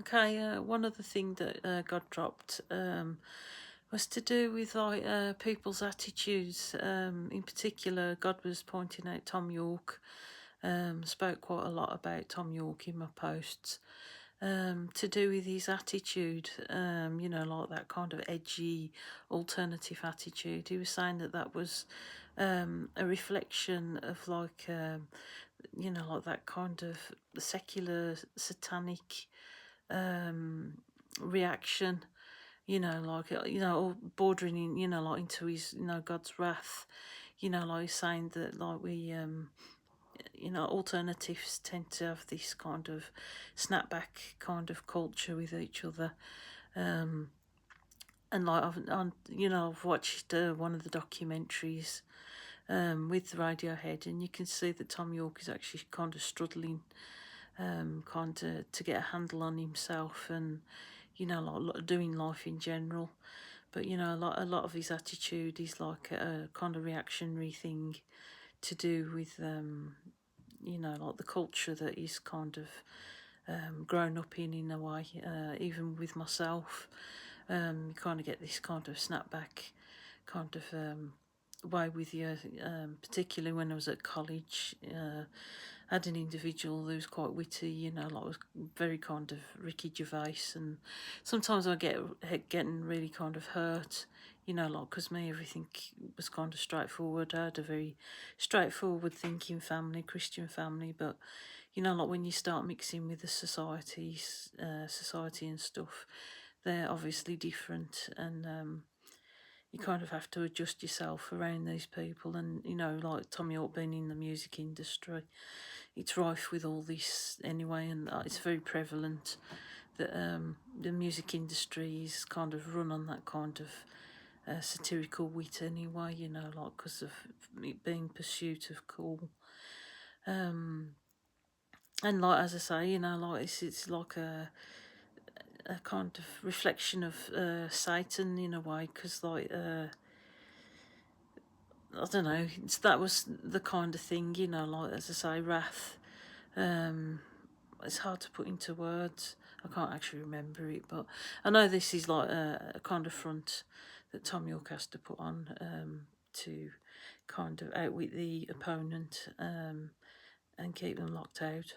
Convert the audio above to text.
Okay, one other thing that God dropped was to do with like people's attitudes. In particular, God was pointing out Thom Yorke. Spoke quite a lot about Thom Yorke in my posts. To do with his attitude, like that kind of edgy, alternative attitude. He was saying that that was a reflection of like that kind of secular, satanic um, reaction, or bordering in, like into his, God's wrath, like he's saying that, like we, alternatives tend to have this kind of snapback kind of culture with each other. Um, and like I've watched one of the documentaries with Radiohead, and you can see that Thom Yorke is actually kind of struggling, kind of to get a handle on himself, and like doing life in general. But a lot of his attitude is like a kind of reactionary thing to do with like the culture that he's kind of grown up in a way. Even with myself, you kind of get this kind of snapback kind of way with you, particularly when I was at college. Had an individual who was quite witty, like was very kind of Ricky Gervais, and sometimes I getting really kind of hurt, like because me everything was kind of straightforward. I had a very straightforward thinking family, Christian family, but like when you start mixing with the society and stuff, they're obviously different, and you kind of have to adjust yourself around these people. And like Thom Yorke being in the music industry, it's rife with all this anyway, and it's very prevalent that the music industry is kind of run on that kind of satirical wit anyway, like because of it being pursuit of cool. And like as I say, like it's like a kind of reflection of Satan in a way, because like I don't know, that was the kind of thing, like as I say, wrath. It's hard to put into words. I can't actually remember it, but I know this is like a kind of front that Thom Yorke has to put on to kind of outwit the opponent and keep them locked out.